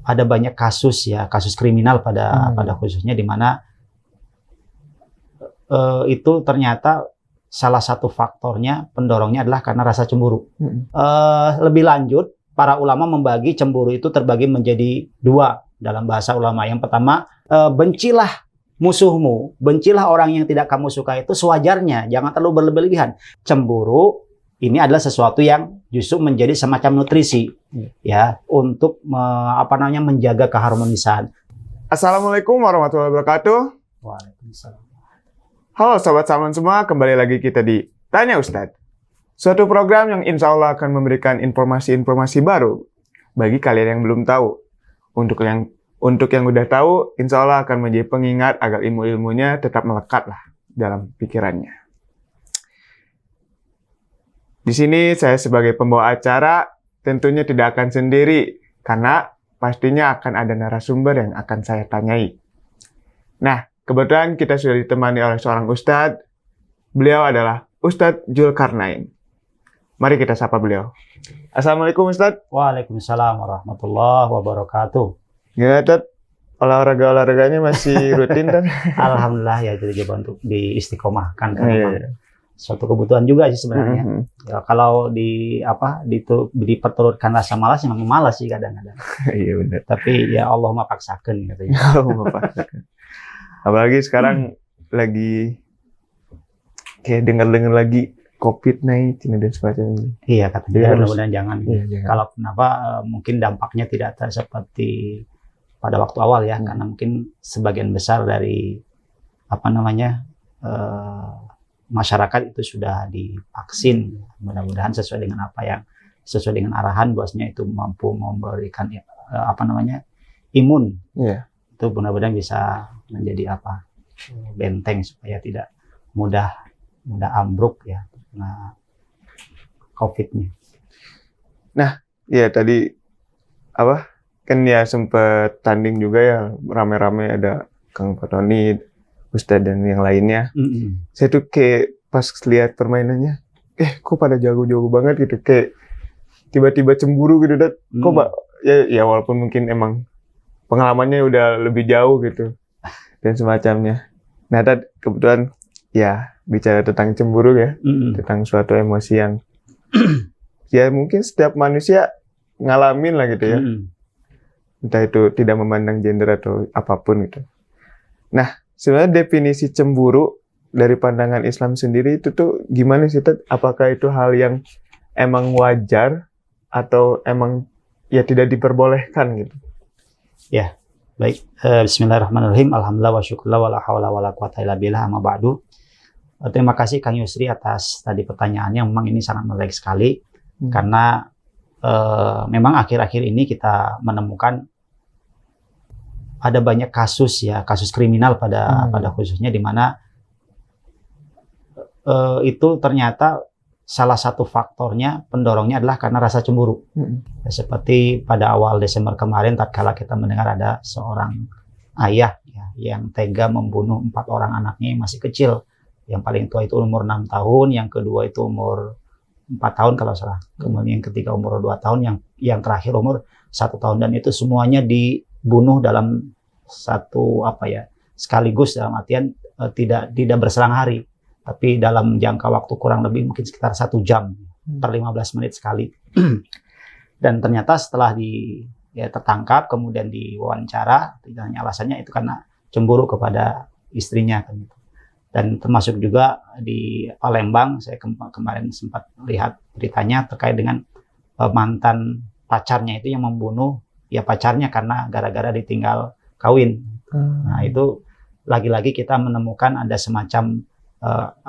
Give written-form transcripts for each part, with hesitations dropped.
ada banyak kasus ya, kasus kriminal pada khususnya di mana itu ternyata salah satu faktornya pendorongnya adalah karena rasa cemburu. Lebih lanjut, para ulama membagi cemburu itu terbagi menjadi dua dalam bahasa ulama. Yang pertama, bencilah musuhmu, bencilah orang yang tidak kamu suka itu sewajarnya, jangan terlalu berlebihan. Cemburu ini adalah sesuatu yang justru menjadi semacam nutrisi ya untuk menjaga keharmonisan. Assalamualaikum warahmatullahi wabarakatuh. Waalaikumsalam. Halo Sobat Salmon semua, kembali lagi kita di Tanya Ustadz. Suatu program yang insya Allah akan memberikan informasi-informasi baru bagi kalian yang belum tahu. Untuk yang udah tahu, insya Allah akan menjadi pengingat agar ilmu-ilmunya tetap melekat lah dalam pikirannya. Di sini saya sebagai pembawa acara tentunya tidak akan sendiri, karena pastinya akan ada narasumber yang akan saya tanyai. Nah, kebetulan kita sudah ditemani oleh seorang Ustadz. Beliau adalah Ustadz Zulkarnain. Mari kita sapa beliau. Assalamualaikum Ustadz. Waalaikumsalam warahmatullahi wabarakatuh. Ya, Ustadz, olahraganya masih rutin kan? Alhamdulillah ya, jadi coba untuk diistiqomahkan kan. Suatu kebutuhan juga sih sebenarnya. Ya, kalau diperturutkan rasa malas, memang malas sih kadang-kadang. Iya benar. Tapi ya Allah mapaksakan katanya. Allah mapaksakan. Apalagi sekarang lagi kayak dengar-dengar lagi COVID-19 dan sebagainya. Iya katanya, mudah-mudahan jangan. Iya. Kalau kenapa mungkin dampaknya tidak seperti pada waktu awal ya, karena mungkin sebagian besar dari masyarakat itu sudah divaksin. Mudah-mudahan sesuai dengan arahan, bahwasanya itu mampu memberikan imun. Iya. Itu mudah-mudahan bisa menjadi benteng supaya tidak mudah ambruk ya karena COVID-nya. Nah, ya tadi kan ya sempat tanding juga ya, rame-rame ada Kang Fatoni, Ustadz dan yang lainnya. Saya tuh kayak pas lihat permainannya, kok pada jago-jago banget gitu, kayak tiba-tiba cemburu gitu, kok ya walaupun mungkin emang pengalamannya udah lebih jauh gitu dan semacamnya. Nah, tadi kebetulan ya bicara tentang cemburu ya, tentang suatu emosi yang ya mungkin setiap manusia ngalamin lah gitu ya. Entah itu tidak memandang gender atau apapun gitu. Nah, sebenarnya definisi cemburu dari pandangan Islam sendiri itu tuh gimana sih, Ted? Apakah itu hal yang emang wajar atau emang ya tidak diperbolehkan gitu? Ya, baik. Bismillahirrahmanirrahim. Alhamdulillah wa syukurlah wa la hawla wa la quwata illa billah, amma ba'du. Terima kasih Kang Yusri atas tadi pertanyaannya. Memang ini sangat menarik sekali karena memang akhir-akhir ini kita menemukan ada banyak kasus kriminal pada khususnya di mana itu ternyata salah satu faktornya pendorongnya adalah karena rasa cemburu. Seperti pada awal Desember kemarin tatkala kita mendengar ada seorang ayah yang tega membunuh 4 orang anaknya yang masih kecil. Yang paling tua itu umur 6 tahun, yang kedua itu umur 4 tahun kalau salah. Kemudian yang ketiga umur 2 tahun, yang terakhir umur 1 tahun, dan itu semuanya dibunuh dalam sekaligus, dalam artian tidak berselang hari, tapi dalam jangka waktu kurang lebih mungkin sekitar 1 jam per 15 menit sekali. Dan ternyata setelah tertangkap kemudian diwawancara, tidak hanya alasannya itu karena cemburu kepada istrinya kan. Dan termasuk juga di Palembang, saya kemarin sempat lihat beritanya terkait dengan mantan pacarnya itu yang membunuh pacarnya karena gara-gara ditinggal kawin. Nah, itu lagi-lagi kita menemukan ada semacam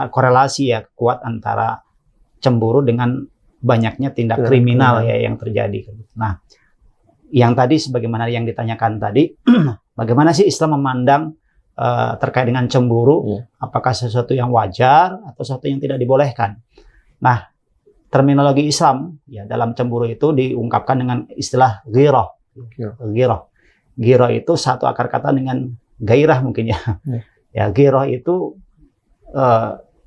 korelasi kuat antara cemburu dengan banyaknya tindak kriminal yang terjadi. Nah, yang tadi sebagaimana yang ditanyakan tadi, bagaimana sih Islam memandang terkait dengan cemburu, apakah sesuatu yang wajar atau sesuatu yang tidak dibolehkan? Nah, terminologi Islam dalam cemburu itu diungkapkan dengan istilah ghirah. Ghirah itu satu akar kata dengan gairah mungkin ya. Ghirah itu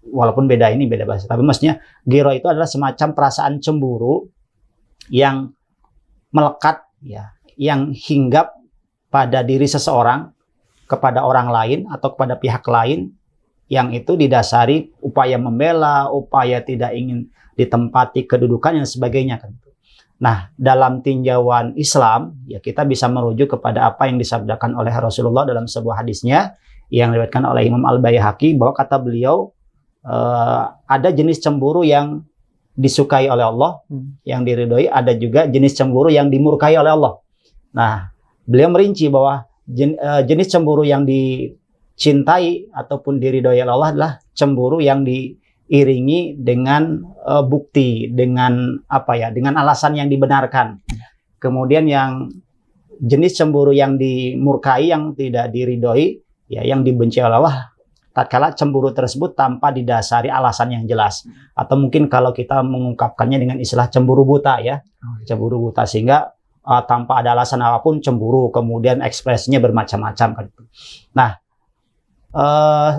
walaupun beda bahasa, tapi maksudnya ghirah itu adalah semacam perasaan cemburu yang melekat yang hinggap pada diri seseorang kepada orang lain atau kepada pihak lain yang itu didasari upaya membela, upaya tidak ingin ditempati kedudukan dan sebagainya kan. Nah, dalam tinjauan Islam ya kita bisa merujuk kepada apa yang disabdakan oleh Rasulullah dalam sebuah hadisnya yang diriwayatkan oleh Imam Al-Baihaqi, bahwa kata beliau ada jenis cemburu yang disukai oleh Allah, yang diridhoi, ada juga jenis cemburu yang dimurkai oleh Allah. Nah, beliau merinci bahwa jenis cemburu yang dicintai ataupun diridhoi oleh Allah adalah cemburu yang diiringi dengan bukti, dengan dengan alasan yang dibenarkan. Kemudian yang jenis cemburu yang dimurkai, yang tidak diridhoi, ya yang dibenci oleh Allah, tatkala cemburu tersebut tanpa didasari alasan yang jelas, atau mungkin kalau kita mengungkapkannya dengan istilah cemburu buta ya, cemburu buta, sehingga tanpa ada alasan apapun cemburu, kemudian ekspresinya bermacam-macam kan. Nah,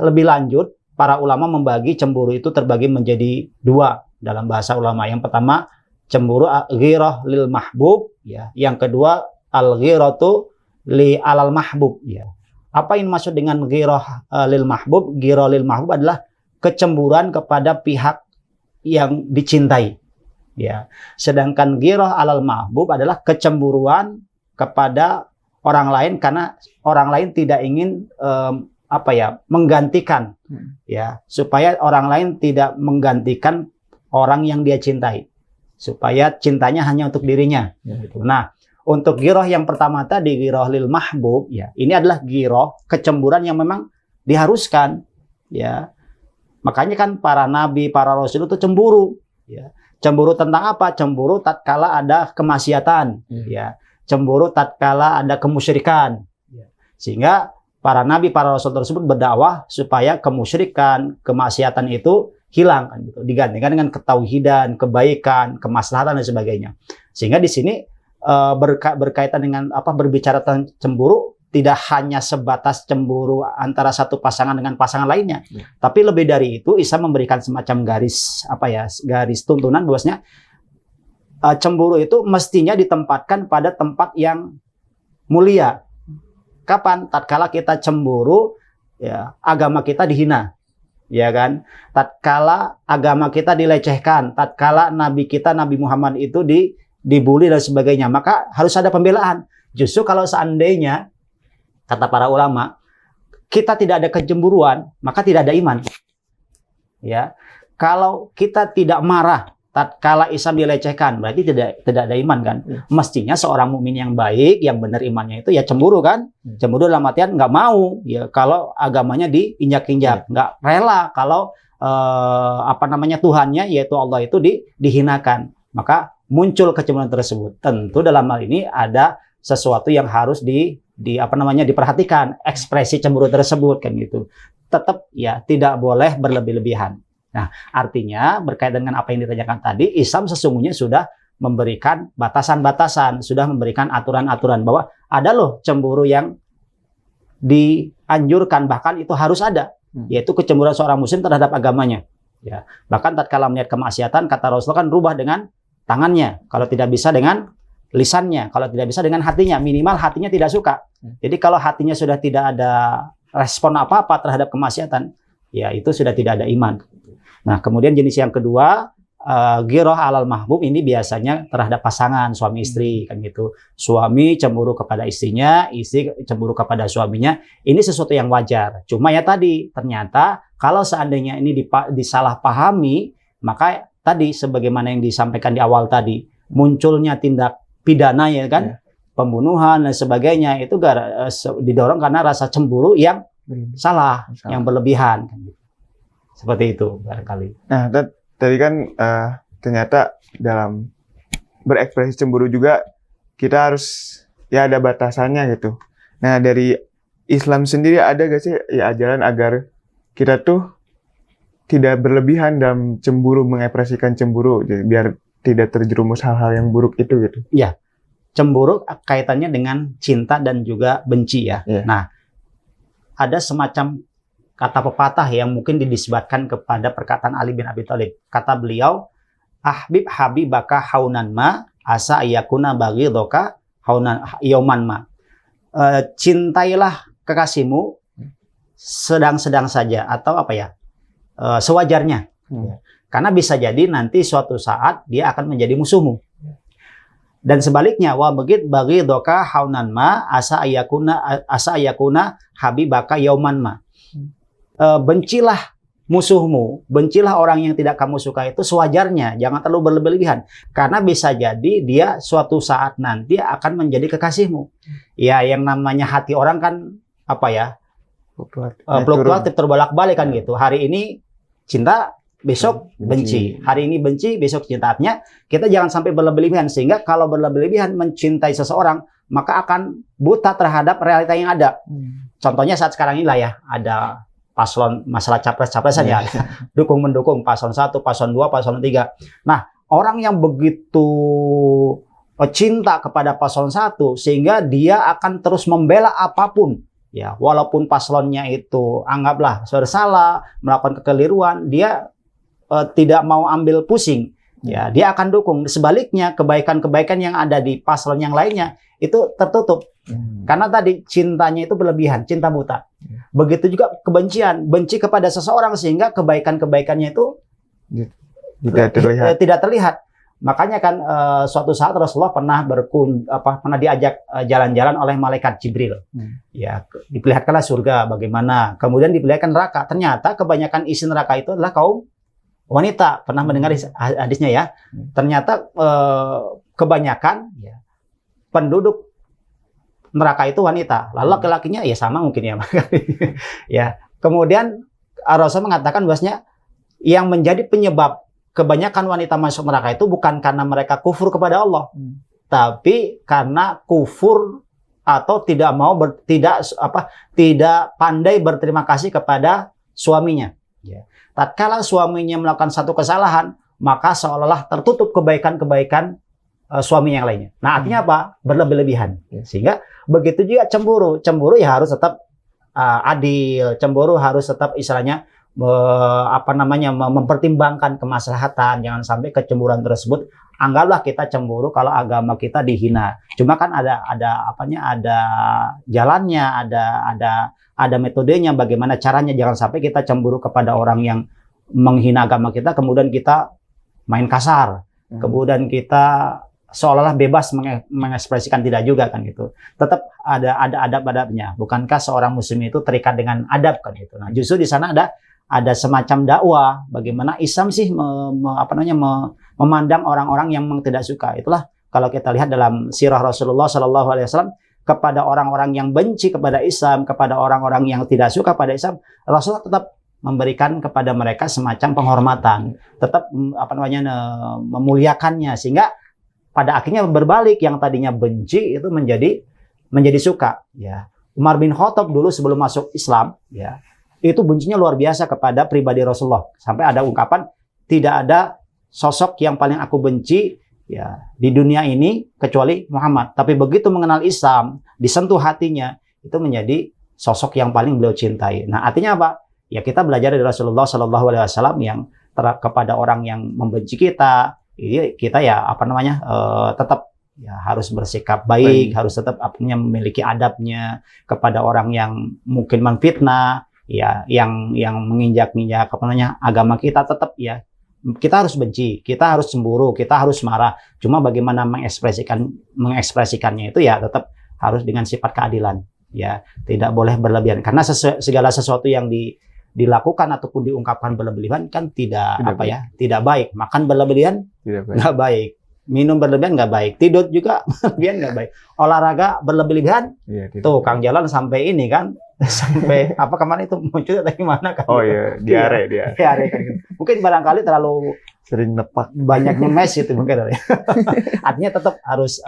lebih lanjut para ulama membagi cemburu itu terbagi menjadi dua dalam bahasa ulama. Yang pertama cemburu ghirah lil mahbub ya, yang kedua al ghiratu li alal mahbub ya. Apa yang maksud dengan ghirah lil mahbub? Ghirah lil mahbub adalah kecemburuan kepada pihak yang dicintai. Ya, sedangkan ghirah alal mahbub adalah kecemburuan kepada orang lain karena orang lain tidak ingin menggantikan, ya, supaya orang lain tidak menggantikan orang yang dia cintai, supaya cintanya hanya untuk dirinya. Gitu. Nah, untuk ghirah yang pertama tadi, ghirah lil mahbub, ya, ini adalah ghirah kecemburuan yang memang diharuskan, ya. Makanya kan para nabi, para rasul itu cemburu, ya. Cemburu tentang apa? Cemburu tatkala ada kemaksiatan, ya. Cemburu tatkala ada kemusyrikan. Ya. Sehingga para nabi, para rasul tersebut berdakwah supaya kemusyrikan, kemaksiatan itu hilang kan gitu. Digantikan dengan ketauhidan, kebaikan, kemaslahatan dan sebagainya. Sehingga di sini berkaitan dengan berbicara tentang cemburu tidak hanya sebatas cemburu antara satu pasangan dengan pasangan lainnya, tapi lebih dari itu Islam memberikan semacam garis garis tuntunan bahwasanya cemburu itu mestinya ditempatkan pada tempat yang mulia. Kapan? Tatkala kita cemburu, ya, agama kita dihina, ya kan? Tatkala agama kita dilecehkan, tatkala nabi kita Nabi Muhammad itu dibully dan sebagainya, maka harus ada pembelaan. Justru kalau seandainya, kata para ulama, kita tidak ada kecemburuan, maka tidak ada iman. Ya, kalau kita tidak marah tatkala Islam dilecehkan, berarti tidak ada iman kan? Mestinya seorang mukmin yang baik, yang benar imannya itu ya cemburu kan? Cemburu dalam artian nggak mau ya kalau agamanya diinjak-injak, nggak rela kalau Tuhannya yaitu Allah itu dihinakan. Maka muncul kecemburuan tersebut. Tentu dalam hal ini ada sesuatu yang harus diperhatikan, ekspresi cemburu tersebut kan gitu. Tetap ya tidak boleh berlebih-lebihan. Nah, artinya berkaitan dengan apa yang ditanyakan tadi, Islam sesungguhnya sudah memberikan batasan-batasan, sudah memberikan aturan-aturan bahwa ada loh cemburu yang dianjurkan, bahkan itu harus ada, yaitu kecemburuan seorang muslim terhadap agamanya. Ya, bahkan tatkala melihat kemaksiatan, kata Rasulullah kan rubah dengan tangannya, kalau tidak bisa dengan lisannya, kalau tidak bisa dengan hatinya, minimal hatinya tidak suka. Jadi kalau hatinya sudah tidak ada respon apa-apa terhadap kemaksiatan, ya itu sudah tidak ada iman. Nah, kemudian jenis yang kedua, ghirah alal mahbub, ini biasanya terhadap pasangan suami istri kan gitu. Suami cemburu kepada istrinya, istri cemburu kepada suaminya. Ini sesuatu yang wajar. Cuma ya tadi ternyata kalau seandainya ini disalahpahami, maka tadi sebagaimana yang disampaikan di awal tadi, munculnya tindak pidana ya kan, pembunuhan dan sebagainya, itu didorong karena rasa cemburu yang salah, yang berlebihan. Seperti itu barangkali. Nah, tadi kan ternyata dalam berekspresi cemburu juga kita harus ya ada batasannya gitu. Nah, dari Islam sendiri ada gak sih ya ajaran agar kita tuh tidak berlebihan dalam cemburu, mengekspresikan cemburu, biar tidak terjerumus hal-hal yang buruk itu gitu. Ya, cemburu kaitannya dengan cinta dan juga benci ya. Nah, ada semacam kata pepatah yang mungkin dinisbatkan kepada perkataan Ali bin Abi Thalib. Kata beliau, ahbib habibaka haunan ma asa ayakuna baghidaka yauman ma. Cintailah kekasihmu sedang-sedang saja atau apa ya? Sewajarnya. Karena bisa jadi nanti suatu saat dia akan menjadi musuhmu. Dan sebaliknya, wa bagi doka haunan ma asa ayakuna habibaka yauman ma. Bencilah musuhmu, bencilah orang yang tidak kamu suka itu sewajarnya, jangan terlalu berlebihan. Karena bisa jadi dia suatu saat nanti akan menjadi kekasihmu. Ya, yang namanya hati orang kan apa ya? Fluktuatif, terbolak-balik kan gitu. Hari ini cinta, besok benci. Hari ini benci, besok cinta. Artinya kita jangan sampai berlebihan, sehingga kalau berlebihan mencintai seseorang maka akan buta terhadap realita yang ada. Contohnya saat sekarang inilah ya, ada paslon masalah capres-capresan ya, dukung-mendukung paslon 1, paslon 2, paslon 3. Nah, orang yang begitu cinta kepada paslon 1 sehingga dia akan terus membela apapun. Ya, walaupun paslonnya itu anggaplah bersalah, melakukan kekeliruan, dia tidak mau ambil pusing, ya dia akan dukung. Sebaliknya kebaikan-kebaikan yang ada di paslon yang lainnya itu tertutup, karena tadi cintanya itu berlebihan, cinta buta. Begitu juga kebencian, benci kepada seseorang sehingga kebaikan-kebaikannya itu tidak terlihat. Makanya kan suatu saat Rasulullah pernah diajak jalan-jalan oleh malaikat Jibril. Ya, diperlihatkanlah surga bagaimana, kemudian diperlihatkan neraka. Ternyata kebanyakan isi neraka itu adalah kaum wanita. Pernah mendengar hadisnya ya? Ternyata kebanyakan ya, penduduk neraka itu wanita. Lalu laki-lakinya ya sama mungkin ya. Ya. Kemudian Rasul mengatakan bahwasanya yang menjadi penyebab kebanyakan wanita masuk neraka itu bukan karena mereka kufur kepada Allah, tapi karena kufur atau tidak pandai berterima kasih kepada suaminya. Ya. Tatkala suaminya melakukan satu kesalahan, maka seolah-olah tertutup kebaikan-kebaikan suami yang lainnya. Nah, artinya apa? Berlebih-lebihan. Sehingga begitu juga cemburu. Cemburu ya harus tetap adil. Cemburu harus tetap istilahnya mempertimbangkan kemaslahatan. Jangan sampai kecemburuan tersebut anggaplah kita cemburu kalau agama kita dihina. Cuma kan ada jalannya, ada metodenya, bagaimana caranya. Jangan sampai kita cemburu kepada orang yang menghina agama kita, kemudian kita main kasar, kemudian kita seolah-olah bebas mengekspresikan, tidak juga kan gitu. Tetap ada adab-adabnya. Bukankah seorang muslim itu terikat dengan adab kan gitu. Nah, justru di sana ada semacam dakwah bagaimana Islam sih memandang orang-orang yang memang tidak suka. Itulah kalau kita lihat dalam sirah Rasulullah SAW kepada orang-orang yang benci kepada Islam, kepada orang-orang yang tidak suka pada Islam, Rasulullah tetap memberikan kepada mereka semacam penghormatan, tetap memuliakannya, sehingga pada akhirnya berbalik, yang tadinya benci itu menjadi suka. Ya, Umar bin Khattab dulu sebelum masuk Islam, ya, itu bencinya luar biasa kepada pribadi Rasulullah, sampai ada ungkapan tidak ada sosok yang paling aku benci ya di dunia ini kecuali Muhammad. Tapi begitu mengenal Islam, disentuh hatinya, itu menjadi sosok yang paling beliau cintai. Nah, artinya apa? Ya kita belajar dari Rasulullah SAW yang kepada orang yang membenci kita ya tetap ya harus bersikap baik, harus tetap memiliki adabnya kepada orang yang mungkin menfitnah, ya yang menginjak-injak agama kita. Tetap ya kita harus benci, kita harus cemburu, kita harus marah. Cuma bagaimana mengekspresikannya itu ya tetap harus dengan sifat keadilan. Ya, tidak boleh berlebihan, karena segala sesuatu yang dilakukan ataupun diungkapkan berlebihan kan tidak baik. Makan berlebihan nggak baik. Minum berlebihan nggak baik. Tidur juga berlebihan nggak baik. Olahraga berlebihan, tuh Kang Jalan sampai ini kan, sampai kemarin itu muncul dari mana kan? Oh iya, diare kan. Mungkin barangkali terlalu sering nepak, banyak nyemes gitu mungkin. Artinya tetap harus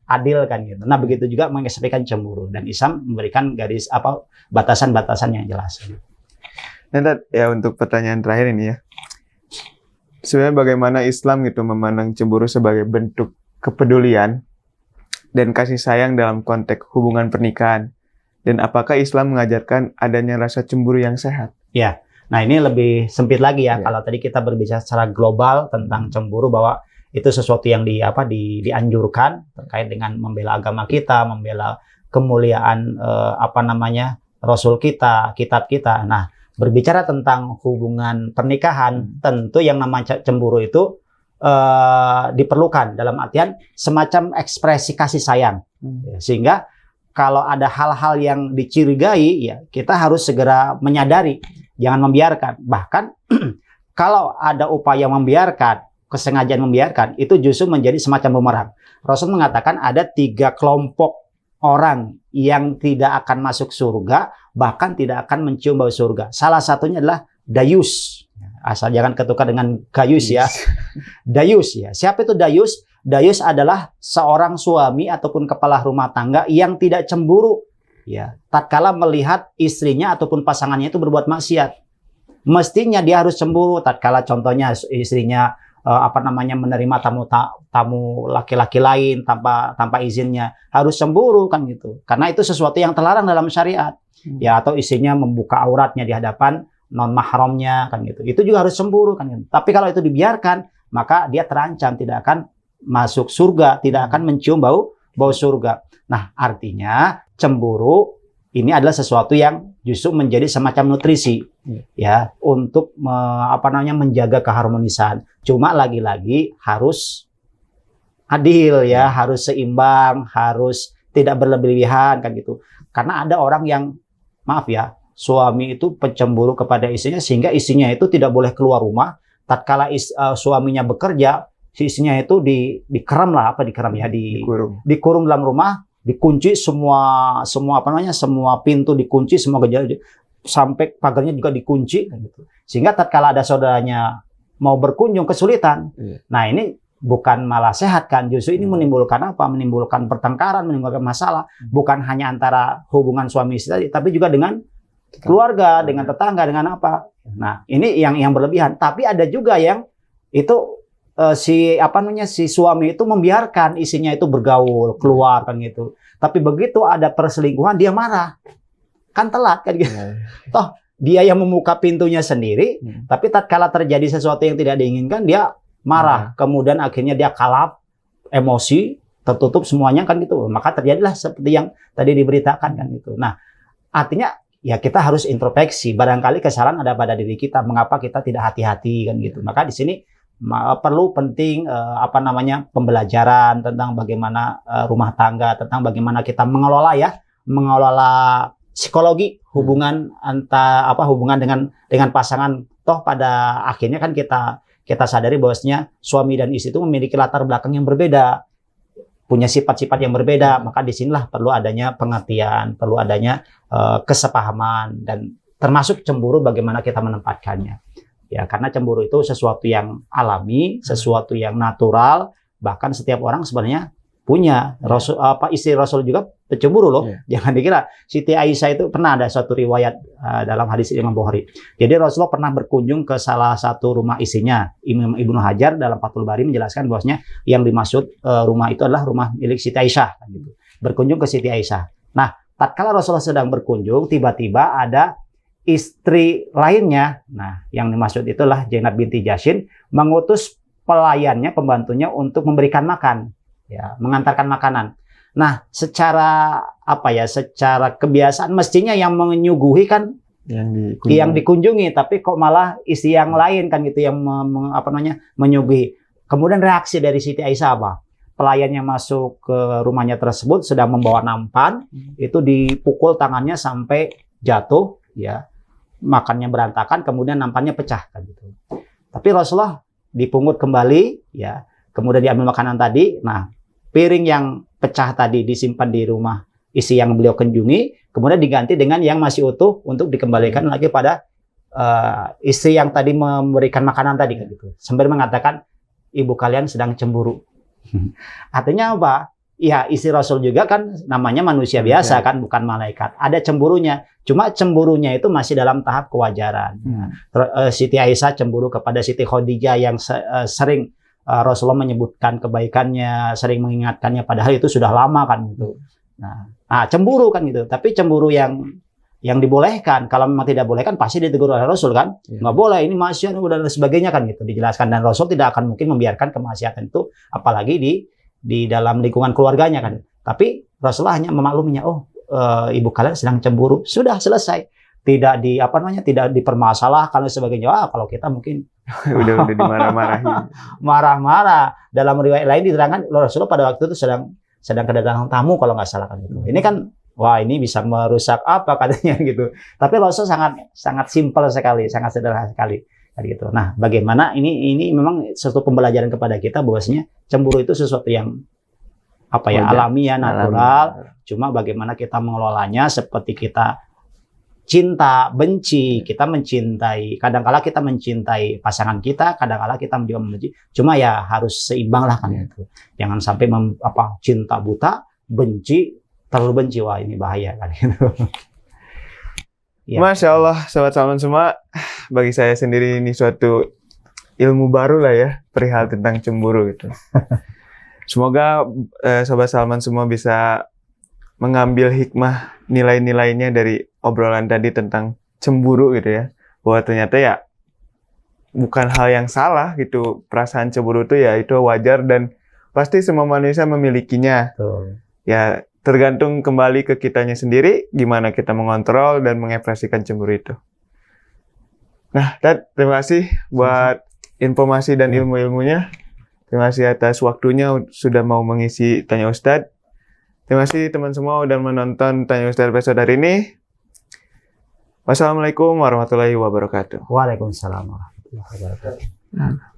adil kan gitu. Nah, begitu juga mengekspresikan cemburu, dan Islam memberikan garis batasan-batasan yang jelas. Nah, ya untuk pertanyaan terakhir ini ya. Sebenarnya bagaimana Islam gitu memandang cemburu sebagai bentuk kepedulian dan kasih sayang dalam konteks hubungan pernikahan? Dan apakah Islam mengajarkan adanya rasa cemburu yang sehat? Ya, nah ini lebih sempit lagi ya. Kalau tadi kita berbicara secara global tentang cemburu, bahwa itu sesuatu yang dianjurkan terkait dengan membela agama kita, membela kemuliaan Rasul kita, kitab kita. Nah, berbicara tentang hubungan pernikahan, tentu yang namanya cemburu itu diperlukan dalam artian semacam ekspresi kasih sayang. Sehingga kalau ada hal-hal yang dicurigai, ya kita harus segera menyadari, jangan membiarkan. Bahkan kalau ada upaya membiarkan, kesengajaan membiarkan, itu justru menjadi semacam bumerang. Rasul mengatakan ada 3 kelompok orang yang tidak akan masuk surga, bahkan tidak akan mencium bau surga. Salah satunya adalah dayus. Asal jangan ketukar dengan gayus ya. Dayus ya. Siapa itu dayus? Dayus adalah seorang suami ataupun kepala rumah tangga yang tidak cemburu ya, tatkala melihat istrinya ataupun pasangannya itu berbuat maksiat. Mestinya dia harus cemburu tatkala contohnya istrinya menerima tamu laki-laki lain tanpa izinnya, harus cemburu kan gitu. Karena itu sesuatu yang terlarang dalam syariat. Ya, atau istrinya membuka auratnya di hadapan non mahramnya kan gitu. Itu juga harus cemburu kan gitu. Tapi kalau itu dibiarkan, maka dia terancam tidak akan masuk surga, tidak akan mencium bau surga. Nah, artinya cemburu ini adalah sesuatu yang justru menjadi semacam nutrisi ya untuk menjaga keharmonisan. Cuma lagi-lagi harus adil ya, harus seimbang, harus tidak berlebihan kan gitu. Karena ada orang yang maaf ya, suami itu pencemburu kepada istrinya sehingga istrinya itu tidak boleh keluar rumah. Tatkala suaminya bekerja, si istrinya itu dikurung dalam rumah, dikunci semua pintu dikunci, semua gejala sampai pagarnya juga dikunci gitu. Sehingga tatkala ada saudaranya mau berkunjung kesulitan. Nah, ini bukan malah sehat kan, justru ini menimbulkan menimbulkan pertengkaran, menimbulkan masalah, bukan hanya antara hubungan suami istri tapi juga dengan keluarga, dengan tetangga, dengan apa. Nah, ini yang berlebihan. Tapi ada juga yang itu si suami itu membiarkan istrinya itu bergaul, keluar kan gitu. Tapi begitu ada perselingkuhan dia marah. Kan telat kan gitu. Toh dia yang membuka pintunya sendiri, tapi tatkala terjadi sesuatu yang tidak diinginkan dia marah. Kemudian akhirnya dia kalap, emosi, tertutup semuanya kan gitu. Maka terjadilah seperti yang tadi diberitakan kan gitu. Nah, artinya ya kita harus introspeksi. Barangkali kesalahan ada pada diri kita. Mengapa kita tidak hati-hati kan gitu. Maka di sini perlu penting pembelajaran tentang bagaimana rumah tangga, tentang bagaimana kita mengelola psikologi hubungan hubungan dengan pasangan. Toh pada akhirnya kan kita sadari bahwasanya suami dan istri itu memiliki latar belakang yang berbeda, punya sifat-sifat yang berbeda. Maka disinilah perlu adanya pengertian, perlu adanya kesepahaman, dan termasuk cemburu bagaimana kita menempatkannya. Ya, karena cemburu itu sesuatu yang alami, sesuatu yang natural, bahkan setiap orang sebenarnya punya. Istri Rasul juga cemburu loh. Jangan dikira. Siti Aisyah itu pernah ada suatu riwayat dalam hadis Imam Bukhari. Jadi Rasulullah pernah berkunjung ke salah satu rumah istrinya. Ibnu Hajar dalam Fathul Bari menjelaskan bahwasanya yang dimaksud rumah itu adalah rumah milik Siti Aisyah gitu. Berkunjung ke Siti Aisyah. Nah, tatkala Rasulullah sedang berkunjung, tiba-tiba ada istri lainnya, nah yang dimaksud itulah Zainab binti Jahsy, mengutus pelayannya, pembantunya untuk memberikan makan, ya, mengantarkan makanan. Nah, secara kebiasaan mestinya yang menyuguhi kan yang dikunjungi, tapi kok malah istri yang lain kan gitu yang menyuguhi. Kemudian reaksi dari Siti Aisyah apa? Pelayan yang masuk ke rumahnya tersebut sedang membawa nampan, itu dipukul tangannya sampai jatuh, ya. Makannya berantakan, kemudian nampannya pecah kan gitu. Tapi Rasulullah dipungut kembali, ya. Kemudian diambil makanan tadi. Nah, piring yang pecah tadi disimpan di rumah isi yang beliau kunjungi, kemudian diganti dengan yang masih utuh untuk dikembalikan lagi pada istri yang tadi memberikan makanan tadi kan gitu. Sambil mengatakan, ibu kalian sedang cemburu. Artinya apa? Ya, istri Rasul juga kan namanya manusia biasa kan, bukan malaikat. Ada cemburunya. Cuma cemburunya itu masih dalam tahap kewajaran. Siti Aisyah cemburu kepada Siti Khadijah yang sering Rasulullah menyebutkan kebaikannya, sering mengingatkannya, padahal itu sudah lama kan gitu. Nah, cemburu kan gitu. Tapi cemburu yang yang dibolehkan. Kalau memang tidak boleh kan pasti ditegur oleh Rasul kan. Nggak boleh, ini maksiat dan sebagainya kan gitu dijelaskan. Dan Rasul tidak akan mungkin membiarkan kemaksiatan itu apalagi di dalam lingkungan keluarganya kan. Tapi Rasulullah hanya memakluminya, ibu kalian sedang cemburu, sudah selesai. Tidak tidak dipermasalahkan dan sebagainya. Kalau kita mungkin udah dimarah-marahin. Marah-marah. Dalam riwayat lain diterangkan Rasulullah pada waktu itu sedang kedatangan tamu kalau nggak salah kan gitu. Ini kan wah ini bisa merusak apa katanya gitu. Tapi Rasul sangat simpel sekali, sangat sederhana sekali gitu. Nah, bagaimana ini memang suatu pembelajaran kepada kita bahwasanya cemburu itu sesuatu yang alamiah, natural. Cuma bagaimana kita mengelolanya seperti kita cinta, benci, kita mencintai. Kadang-kala kita mencintai pasangan kita, kadang-kala kita juga membenci. Cuma ya harus seimbang lah kan itu. Jangan sampai cinta buta, benci terlalu benci, wah ini bahaya kan gitu. Ya. Masya Allah, Sobat Salman semua, bagi saya sendiri ini suatu ilmu baru lah ya, perihal tentang cemburu gitu. Semoga Sobat Salman semua bisa mengambil hikmah nilai-nilainya dari obrolan tadi tentang cemburu gitu ya. Bahwa ternyata ya bukan hal yang salah gitu, perasaan cemburu itu ya itu wajar dan pasti semua manusia memilikinya. Betul. Ya tergantung kembali ke kitanya sendiri, gimana kita mengontrol dan mengekspresikan cemburu itu. Nah, Dad, terima kasih buat informasi dan ilmu-ilmunya. Terima kasih atas waktunya sudah mau mengisi Tanya Ustadz. Terima kasih teman semua udah menonton Tanya Ustadz episode hari ini. Wassalamualaikum warahmatullahi wabarakatuh. Waalaikumsalam warahmatullahi wabarakatuh.